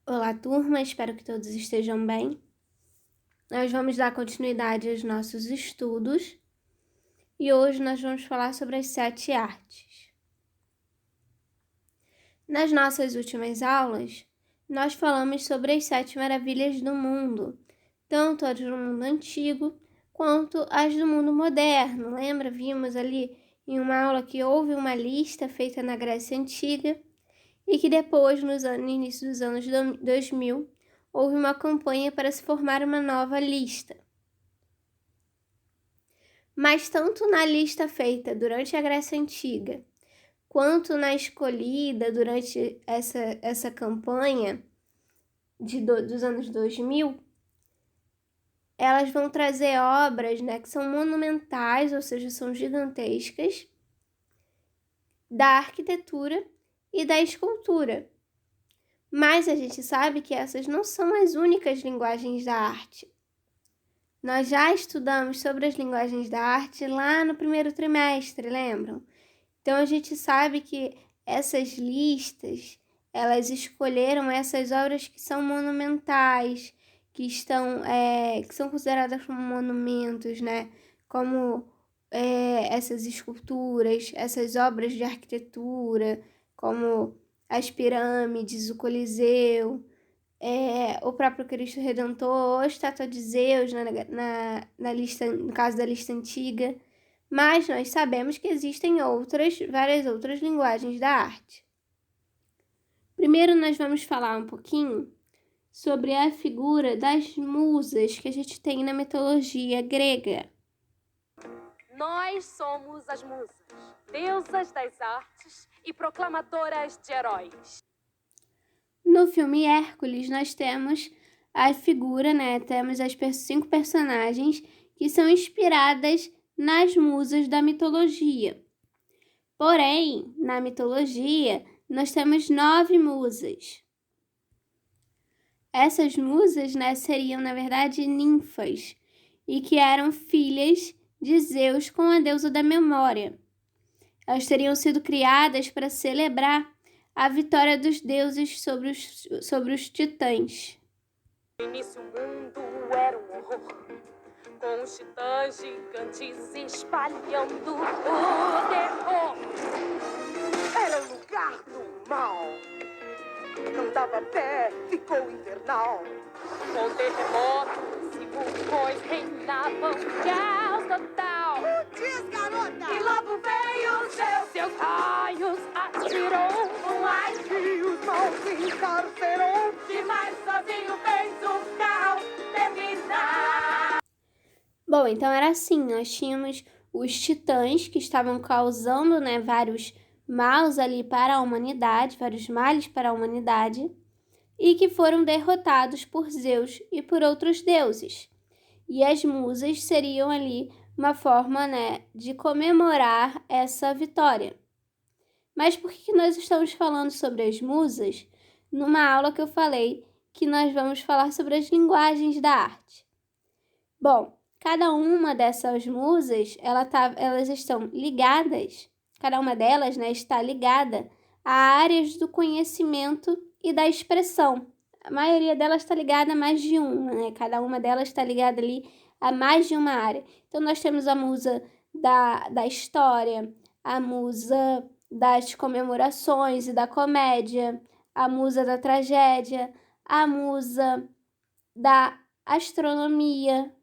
Olá, turma, espero que todos estejam bem. Nós vamos dar continuidade aos nossos estudos e hoje nós vamos falar sobre as 7 artes. Nas nossas últimas aulas, nós falamos sobre as 7 maravilhas do mundo, tanto as do mundo antigo quanto as do mundo moderno. Lembra? Vimos ali em uma aula que houve uma lista feita na Grécia Antiga e que depois, no início dos anos 2000, houve uma campanha para se formar uma nova lista. Mas tanto na lista feita durante a Grécia Antiga, quanto na escolhida durante essa campanha dos anos 2000, elas vão trazer obras, que são monumentais, ou seja, são gigantescas, da arquitetura e da escultura. Mas a gente sabe que essas não são as únicas linguagens da arte. Nós já estudamos sobre as linguagens da arte lá no primeiro trimestre, lembram? Então a gente sabe que essas listas, elas escolheram essas obras que são monumentais, que são consideradas como monumentos, Como essas esculturas, essas obras de arquitetura, como as pirâmides, o Coliseu, o próprio Cristo Redentor, a estátua de Zeus na lista, no caso da lista antiga. Mas nós sabemos que existem várias outras linguagens da arte. Primeiro nós vamos falar um pouquinho sobre a figura das musas que a gente tem na mitologia grega. Nós somos as musas, deusas das artes e proclamadoras de heróis. No filme Hércules, nós temos a figura, temos as 5 personagens que são inspiradas nas musas da mitologia. Porém, na mitologia, nós temos 9 musas. Essas musas, seriam, na verdade, ninfas, e que eram filhas de Zeus com a deusa da memória. Elas teriam sido criadas para celebrar a vitória dos deuses sobre os titãs. No início o mundo era um horror, com os titãs gigantes espalhando o terror. Era o lugar do mal, não dava pé, ficou infernal. Com terremotos e vulcões reinavam caos total. Diz, garota! E logo veio seus raios atirou. E os maus encarcerou. Demais sozinho fez o caos terminar. Bom, então era assim, nós tínhamos os titãs que estavam causando, vários maus ali para a humanidade, vários males para a humanidade, e que foram derrotados por Zeus e por outros deuses. E as musas seriam ali uma forma, de comemorar essa vitória. Mas por que nós estamos falando sobre as musas numa aula que eu falei que nós vamos falar sobre as linguagens da arte? Bom, cada uma dessas musas, elas estão ligadas, cada uma delas, está ligada a áreas do conhecimento e da expressão. A maioria delas está ligada a mais de uma, Cada uma delas está ligada ali a mais de uma área. Então, nós temos a musa da história, a musa das comemorações e da comédia, a musa da tragédia, a musa da astronomia,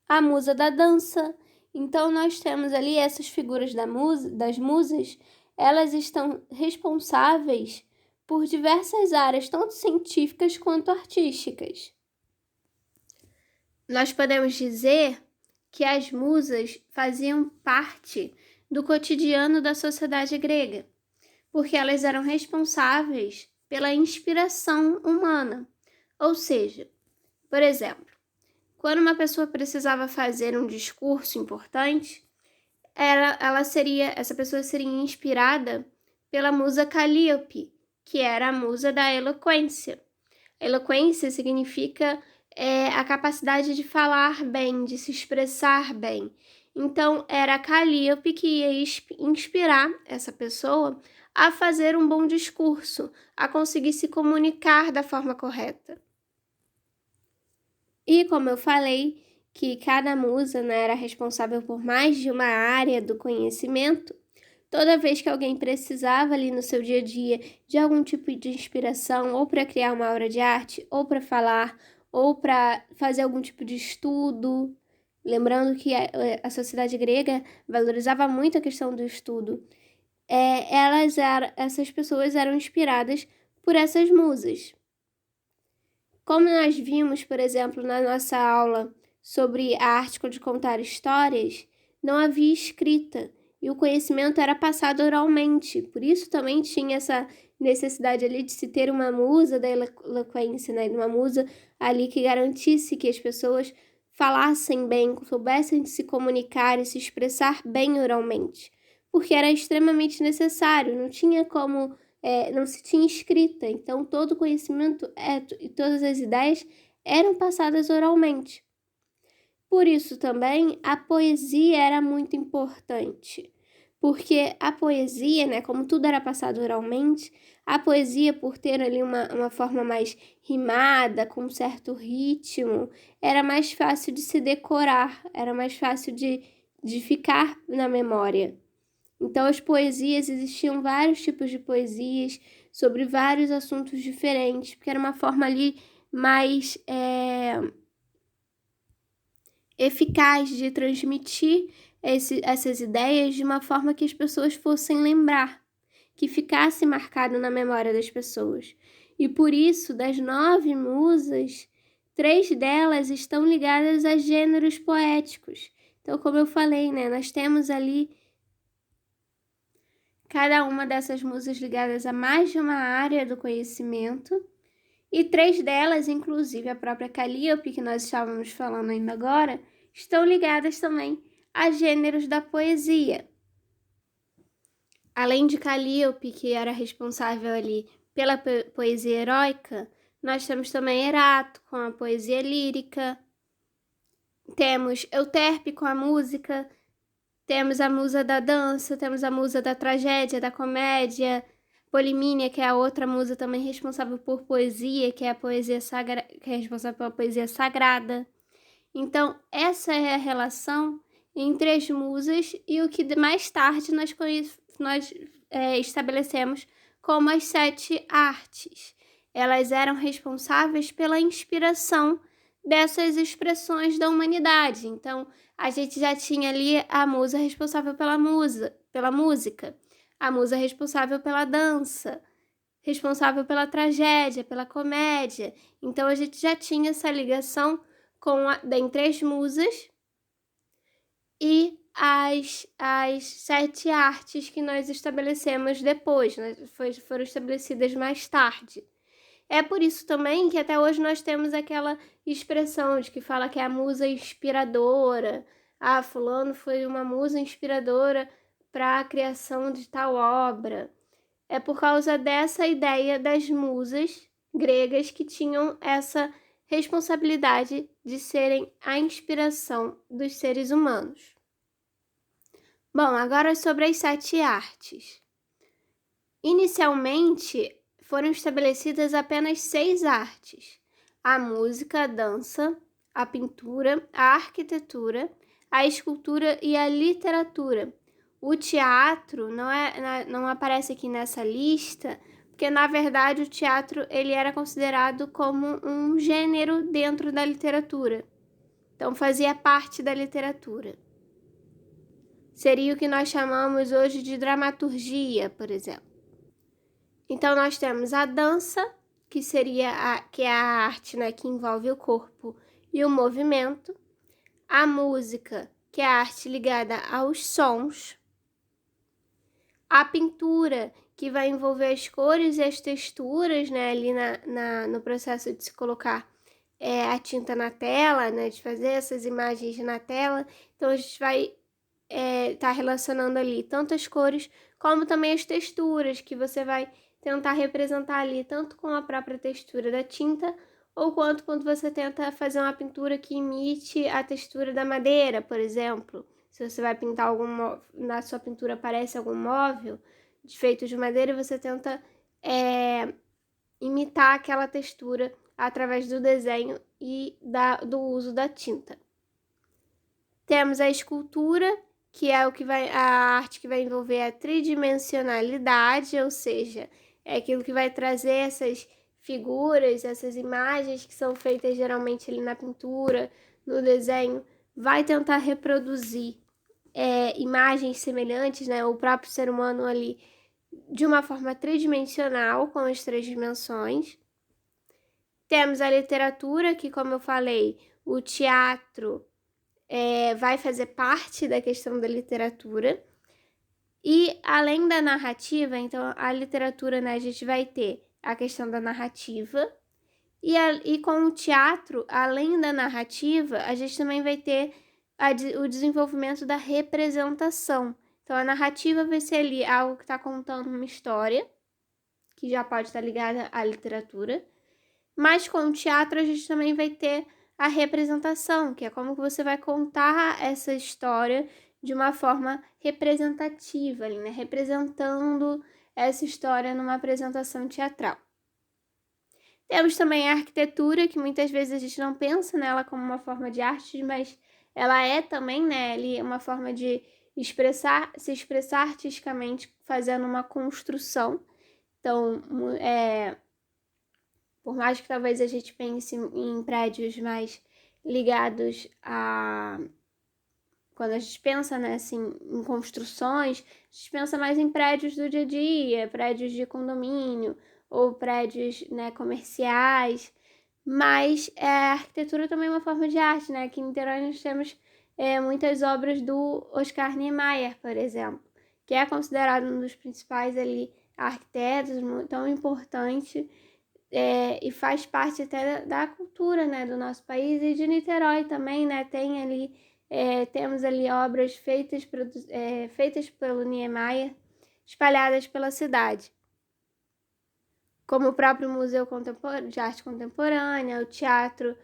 a musa da dança. Então, nós temos ali essas figuras das musas, elas estão responsáveis por diversas áreas, tanto científicas quanto artísticas. Nós podemos dizer que as musas faziam parte do cotidiano da sociedade grega, porque elas eram responsáveis pela inspiração humana. Ou seja, por exemplo, quando uma pessoa precisava fazer um discurso importante, essa pessoa seria inspirada pela musa Calíope, que era a musa da eloquência. Eloquência significa a capacidade de falar bem, de se expressar bem. Então, era a Calíope que ia inspirar essa pessoa a fazer um bom discurso, a conseguir se comunicar da forma correta. E como eu falei, que cada musa, né, era responsável por mais de uma área do conhecimento, toda vez que alguém precisava ali no seu dia a dia de algum tipo de inspiração, ou para criar uma obra de arte, ou para falar, ou para fazer algum tipo de estudo, lembrando que a sociedade grega valorizava muito a questão do estudo, essas pessoas eram inspiradas por essas musas. Como nós vimos, por exemplo, na nossa aula sobre a arte de contar histórias, não havia escrita e o conhecimento era passado oralmente. Por isso também tinha essa necessidade ali de se ter uma musa da eloquência, né? Uma musa ali que garantisse que as pessoas falassem bem, soubessem se comunicar e se expressar bem oralmente. Porque era extremamente necessário, não tinha como... não se tinha escrita, então todo o conhecimento e todas as ideias eram passadas oralmente. Por isso também a poesia era muito importante, porque a poesia, né, como tudo era passado oralmente, a poesia, por ter ali uma forma mais rimada, com um certo ritmo, era mais fácil de se decorar, era mais fácil de ficar na memória. Então, as poesias, existiam vários tipos de poesias sobre vários assuntos diferentes, porque era uma forma ali mais eficaz de transmitir essas ideias de uma forma que as pessoas fossem lembrar, que ficasse marcado na memória das pessoas. E por isso, das 9 musas, 3 delas estão ligadas a gêneros poéticos. Então, como eu falei, né, nós temos ali cada uma dessas musas ligadas a mais de uma área do conhecimento, e 3 delas, inclusive a própria Calíope, que nós estávamos falando ainda agora, estão ligadas também a gêneros da poesia. Além de Calíope, que era responsável ali pela poesia heróica, nós temos também Erato, com a poesia lírica, temos Euterpe com a música, temos a musa da dança, temos a musa da tragédia, da comédia, Polimínia, que é a outra musa também responsável por poesia, que é a poesia que é responsável pela poesia sagrada. Então, essa é a relação entre as musas e o que mais tarde nós estabelecemos como as 7 artes. Elas eram responsáveis pela inspiração dessas expressões da humanidade. Então, a gente já tinha ali a musa responsável pela música, a musa responsável pela dança, responsável pela tragédia, pela comédia. Então, a gente já tinha essa ligação dentre as musas e as 7 artes que nós estabelecemos depois, né? Foram estabelecidas mais tarde. É por isso também que até hoje nós temos aquela expressão de que fala que é a musa inspiradora. Ah, fulano foi uma musa inspiradora para a criação de tal obra. É por causa dessa ideia das musas gregas que tinham essa responsabilidade de serem a inspiração dos seres humanos. Bom, agora sobre as 7 artes. Inicialmente, foram estabelecidas apenas 6 artes: a música, a dança, a pintura, a arquitetura, a escultura e a literatura. O teatro não aparece aqui nessa lista, porque na verdade o teatro ele era considerado como um gênero dentro da literatura. Então fazia parte da literatura. Seria o que nós chamamos hoje de dramaturgia, por exemplo. Então, nós temos a dança, que é a arte, né, que envolve o corpo e o movimento. A música, que é a arte ligada aos sons. A pintura, que vai envolver as cores e as texturas, né, ali no processo de se colocar a tinta na tela, né, de fazer essas imagens na tela. Então, a gente vai estar relacionando ali tanto as cores, como também as texturas, que você vai tentar representar ali, tanto com a própria textura da tinta, ou quanto quando você tenta fazer uma pintura que imite a textura da madeira, por exemplo. Se você vai pintar na sua pintura aparece algum móvel, feito de madeira e você tenta imitar aquela textura através do desenho e do uso da tinta. Temos a escultura, que é a arte que vai envolver a tridimensionalidade, ou seja, é aquilo que vai trazer essas figuras, essas imagens que são feitas geralmente ali na pintura, no desenho, vai tentar reproduzir imagens semelhantes, né? O próprio ser humano ali de uma forma tridimensional, com as 3 dimensões. Temos a literatura, que, como eu falei, o teatro vai fazer parte da questão da literatura. E além da narrativa, então a literatura, né, a gente vai ter a questão da narrativa. E com o teatro, além da narrativa, a gente também vai ter o desenvolvimento da representação. Então, a narrativa vai ser ali algo que está contando uma história, que já pode estar ligada à literatura. Mas com o teatro, a gente também vai ter a representação, que é como que você vai contar essa história de uma forma representativa, ali, né? Representando essa história numa apresentação teatral. Temos também a arquitetura, que muitas vezes a gente não pensa nela como uma forma de arte, mas ela é também, né, ali uma forma de se expressar artisticamente, fazendo uma construção. Então, por mais que talvez a gente pense em prédios mais ligados a... Quando a gente pensa, né, assim, em construções, a gente pensa mais em prédios do dia a dia, prédios de condomínio, ou prédios, né, comerciais, mas a arquitetura também é uma forma de arte, né? Aqui em Niterói nós temos muitas obras do Oscar Niemeyer, por exemplo, que é considerado um dos principais ali arquitetos, tão importante, e faz parte até da cultura, né, do nosso país e de Niterói também, né? Tem ali, temos ali obras feitas pelo Niemeyer, espalhadas pela cidade, como o próprio Museu de Arte Contemporânea, o Teatro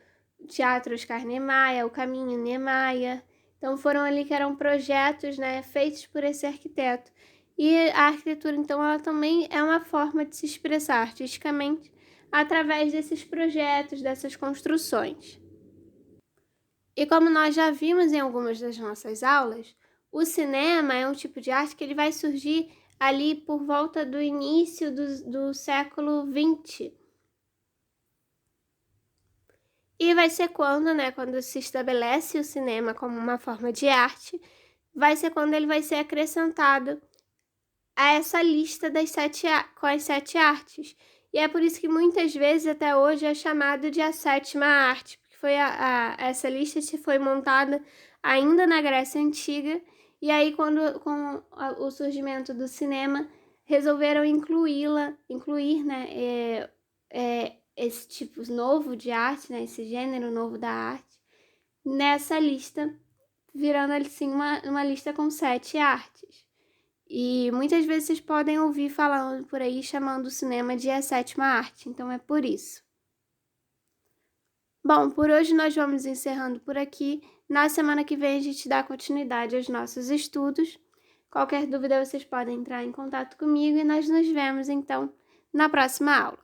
Oscar Niemeyer, o Caminho Niemeyer. Então, foram ali que eram projetos, né, feitos por esse arquiteto. E a arquitetura, então, ela também é uma forma de se expressar artisticamente através desses projetos, dessas construções. E como nós já vimos em algumas das nossas aulas, o cinema é um tipo de arte que ele vai surgir ali por volta do início do século XX. E vai ser quando se estabelece o cinema como uma forma de arte, vai ser quando ele vai ser acrescentado a essa lista com as 7 artes. E é por isso que muitas vezes até hoje é chamado de a 7ª arte, porque essa lista foi montada ainda na Grécia Antiga. E aí, com o surgimento do cinema, resolveram incluir, né, esse tipo novo de arte, né, esse gênero novo da arte, nessa lista, virando assim uma lista com 7 artes. E muitas vezes vocês podem ouvir falando por aí, chamando o cinema de a 7ª arte, então é por isso. Bom, por hoje nós vamos encerrando por aqui. Na semana que vem a gente dá continuidade aos nossos estudos. Qualquer dúvida vocês podem entrar em contato comigo e nós nos vemos então na próxima aula.